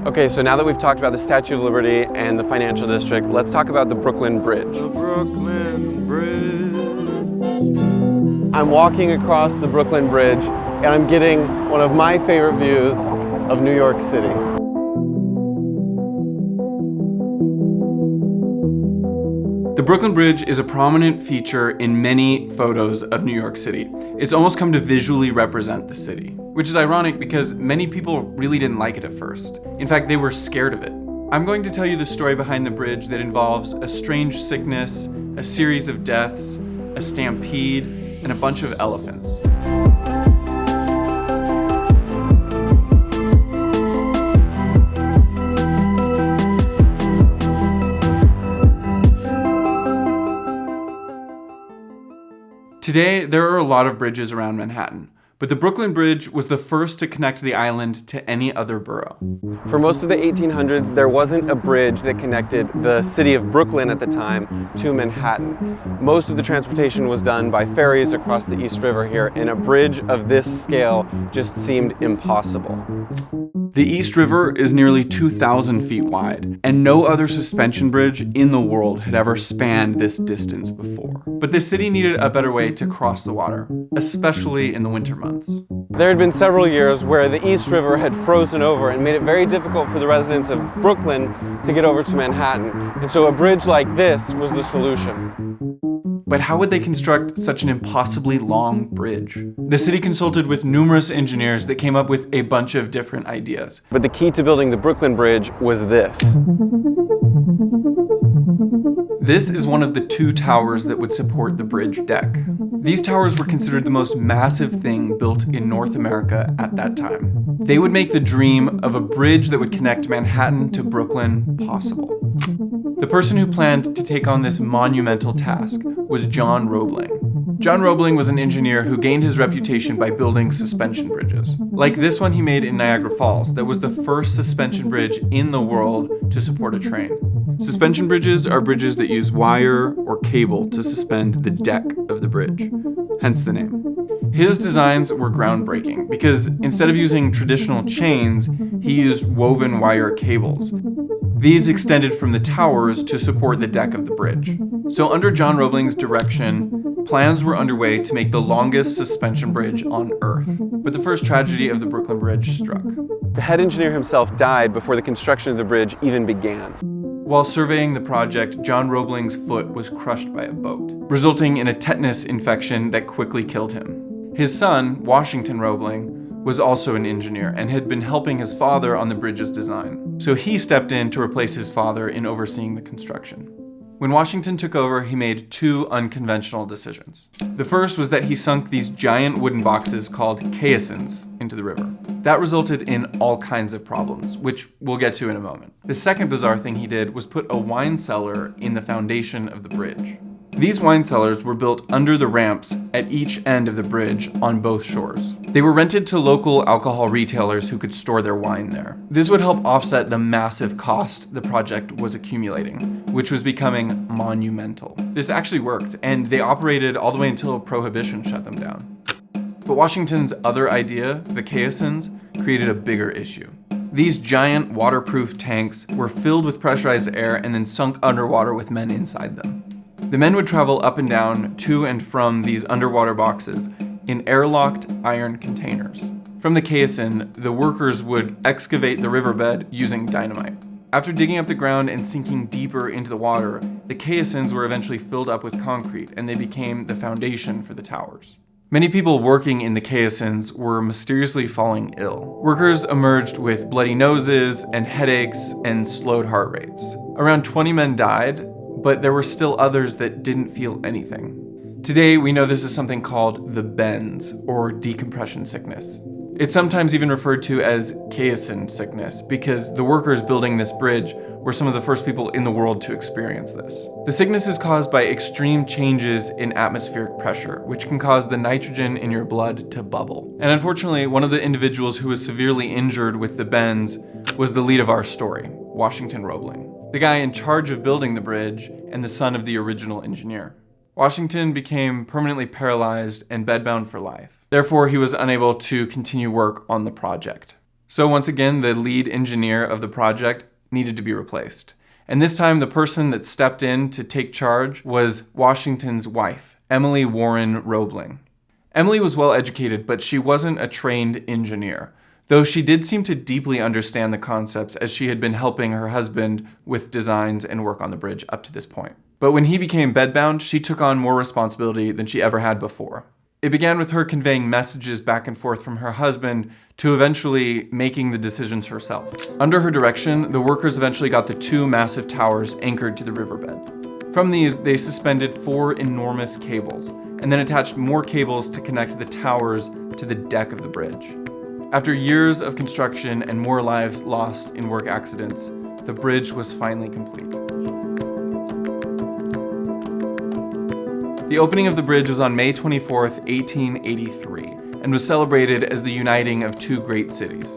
Okay, so now that we've talked about the Statue of Liberty and the Financial District, let's talk about the Brooklyn Bridge. The Brooklyn Bridge. I'm walking across the Brooklyn Bridge and I'm getting one of my favorite views of New York City. The Brooklyn Bridge is a prominent feature in many photos of New York City. It's almost come to visually represent the city, which is ironic because many people really didn't like it at first. In fact, they were scared of it. I'm going to tell you the story behind the bridge that involves a strange sickness, a series of deaths, a stampede, and a bunch of elephants. Today, there are a lot of bridges around Manhattan, but the Brooklyn Bridge was the first to connect the island to any other borough. For most of the 1800s, there wasn't a bridge that connected the city of Brooklyn at the time to Manhattan. Most of the transportation was done by ferries across the East River here, and a bridge of this scale just seemed impossible. The East River is nearly 2,000 feet wide, and no other suspension bridge in the world had ever spanned this distance before. But the city needed a better way to cross the water, especially in the winter months. There had been several years where the East River had frozen over and made it very difficult for the residents of Brooklyn to get over to Manhattan. And so a bridge like this was the solution. But how would they construct such an impossibly long bridge? The city consulted with numerous engineers that came up with a bunch of different ideas. But the key to building the Brooklyn Bridge was this. This is one of the two towers that would support the bridge deck. These towers were considered the most massive thing built in North America at that time. They would make the dream of a bridge that would connect Manhattan to Brooklyn possible. The person who planned to take on this monumental task was John Roebling. John Roebling was an engineer who gained his reputation by building suspension bridges. Like this one he made in Niagara Falls, that was the first suspension bridge in the world to support a train. Suspension bridges are bridges that use wire or cable to suspend the deck of the bridge, hence the name. His designs were groundbreaking because instead of using traditional chains, he used woven wire cables. These extended from the towers to support the deck of the bridge. So under John Roebling's direction, plans were underway to make the longest suspension bridge on Earth. But the first tragedy of the Brooklyn Bridge struck. The head engineer himself died before the construction of the bridge even began. While surveying the project, John Roebling's foot was crushed by a boat, resulting in a tetanus infection that quickly killed him. His son, Washington Roebling, was also an engineer and had been helping his father on the bridge's design. So he stepped in to replace his father in overseeing the construction. When Washington took over, he made two unconventional decisions. The first was that he sunk these giant wooden boxes called caissons into the river. That resulted in all kinds of problems, which we'll get to in a moment. The second bizarre thing he did was put a wine cellar in the foundation of the bridge. These wine cellars were built under the ramps at each end of the bridge on both shores. They were rented to local alcohol retailers who could store their wine there. This would help offset the massive cost the project was accumulating, which was becoming monumental. This actually worked, and they operated all the way until Prohibition shut them down. But Washington's other idea, the caissons, created a bigger issue. These giant waterproof tanks were filled with pressurized air and then sunk underwater with men inside them. The men would travel up and down to and from these underwater boxes in airlocked iron containers. From the caisson, the workers would excavate the riverbed using dynamite. After digging up the ground and sinking deeper into the water, the caissons were eventually filled up with concrete and they became the foundation for the towers. Many people working in the caissons were mysteriously falling ill. Workers emerged with bloody noses and headaches and slowed heart rates. Around 20 men died, but there were still others that didn't feel anything. Today, we know this is something called the bends, or decompression sickness. It's sometimes even referred to as caisson sickness because the workers building this bridge were some of the first people in the world to experience this. The sickness is caused by extreme changes in atmospheric pressure, which can cause the nitrogen in your blood to bubble. And unfortunately, one of the individuals who was severely injured with the bends was the lead of our story, Washington Roebling, the guy in charge of building the bridge and the son of the original engineer. Washington became permanently paralyzed and bedbound for life. Therefore, he was unable to continue work on the project. So once again, the lead engineer of the project needed to be replaced. And this time, the person that stepped in to take charge was Washington's wife, Emily Warren Roebling. Emily was well educated, but she wasn't a trained engineer, though she did seem to deeply understand the concepts as she had been helping her husband with designs and work on the bridge up to this point. But when he became bedbound, she took on more responsibility than she ever had before. It began with her conveying messages back and forth from her husband to eventually making the decisions herself. Under her direction, the workers eventually got the 2 massive towers anchored to the riverbed. From these, they suspended 4 enormous cables, and then attached more cables to connect the towers to the deck of the bridge. After years of construction and more lives lost in work accidents, the bridge was finally complete. The opening of the bridge was on May 24th, 1883, and was celebrated as the uniting of 2 great cities.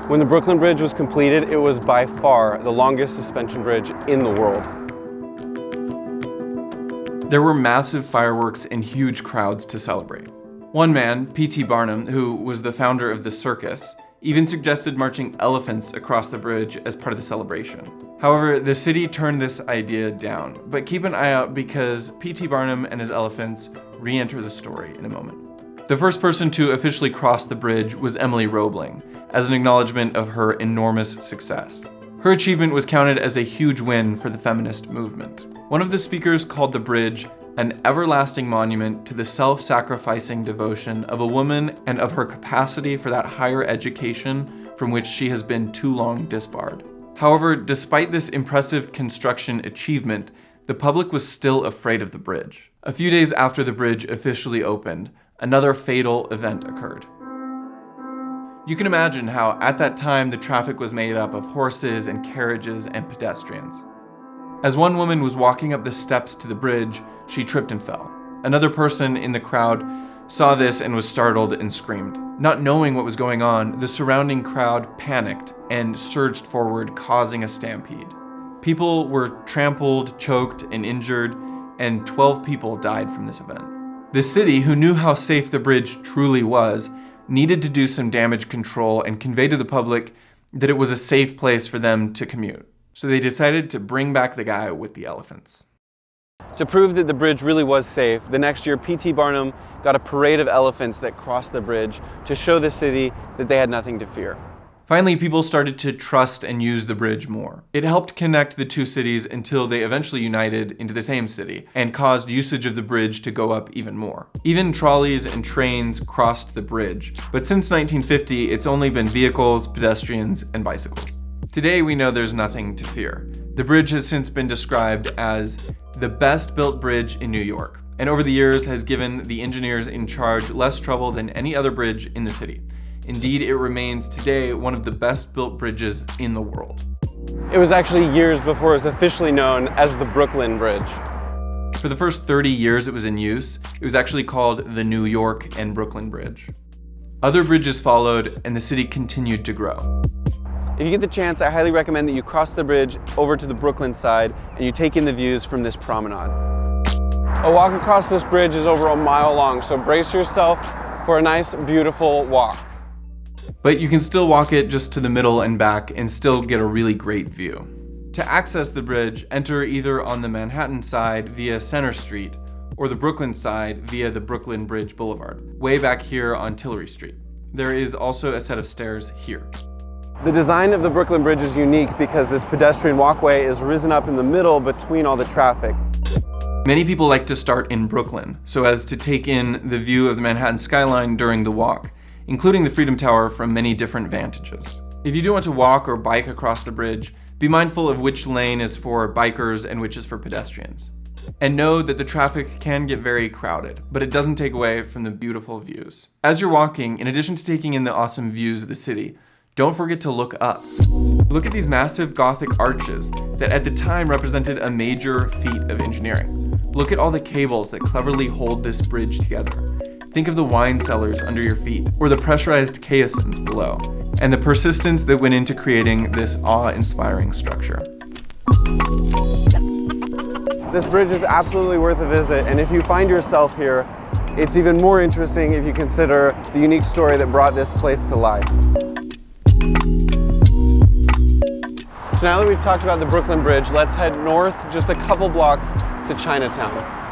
When the Brooklyn Bridge was completed, it was by far the longest suspension bridge in the world. There were massive fireworks and huge crowds to celebrate. One man, P.T. Barnum, who was the founder of the circus, even suggested marching elephants across the bridge as part of the celebration. However, the city turned this idea down, but keep an eye out because P.T. Barnum and his elephants re-enter the story in a moment. The first person to officially cross the bridge was Emily Roebling, as an acknowledgement of her enormous success. Her achievement was counted as a huge win for the feminist movement. One of the speakers called the bridge an everlasting monument to the self-sacrificing devotion of a woman and of her capacity for that higher education from which she has been too long disbarred. However, despite this impressive construction achievement, the public was still afraid of the bridge. A few days after the bridge officially opened, another fatal event occurred. You can imagine how, at that time, the traffic was made up of horses and carriages and pedestrians. As one woman was walking up the steps to the bridge, she tripped and fell. Another person in the crowd saw this and was startled and screamed. Not knowing what was going on, the surrounding crowd panicked and surged forward, causing a stampede. People were trampled, choked, and injured, and 12 people died from this event. The city, who knew how safe the bridge truly was, needed to do some damage control and convey to the public that it was a safe place for them to commute. So they decided to bring back the guy with the elephants. To prove that the bridge really was safe, the next year P.T. Barnum got a parade of elephants that crossed the bridge to show the city that they had nothing to fear. Finally, people started to trust and use the bridge more. It helped connect the 2 cities until they eventually united into the same city and caused usage of the bridge to go up even more. Even trolleys and trains crossed the bridge, but since 1950, it's only been vehicles, pedestrians, and bicycles. Today, we know there's nothing to fear. The bridge has since been described as the best built bridge in New York, and over the years has given the engineers in charge less trouble than any other bridge in the city. Indeed, it remains today one of the best built bridges in the world. It was actually years before it was officially known as the Brooklyn Bridge. For the first 30 years it was in use, it was actually called the New York and Brooklyn Bridge. Other bridges followed, and the city continued to grow. If you get the chance, I highly recommend that you cross the bridge over to the Brooklyn side and you take in the views from this promenade. A walk across this bridge is over a mile long, so brace yourself for a nice, beautiful walk. But you can still walk it just to the middle and back and still get a really great view. To access the bridge, enter either on the Manhattan side via Center Street or the Brooklyn side via the Brooklyn Bridge Boulevard, way back here on Tillery Street. There is also a set of stairs here. The design of the Brooklyn Bridge is unique because this pedestrian walkway is risen up in the middle between all the traffic. Many people like to start in Brooklyn so as to take in the view of the Manhattan skyline during the walk, including the Freedom Tower from many different vantages. If you do want to walk or bike across the bridge, be mindful of which lane is for bikers and which is for pedestrians. And know that the traffic can get very crowded, but it doesn't take away from the beautiful views. As you're walking, in addition to taking in the awesome views of the city, don't forget to look up. Look at these massive Gothic arches that at the time represented a major feat of engineering. Look at all the cables that cleverly hold this bridge together. Think of the wine cellars under your feet, or the pressurized caissons below, and the persistence that went into creating this awe-inspiring structure. This bridge is absolutely worth a visit, and if you find yourself here, it's even more interesting if you consider the unique story that brought this place to life. So now that we've talked about the Brooklyn Bridge, let's head north just a couple blocks to Chinatown.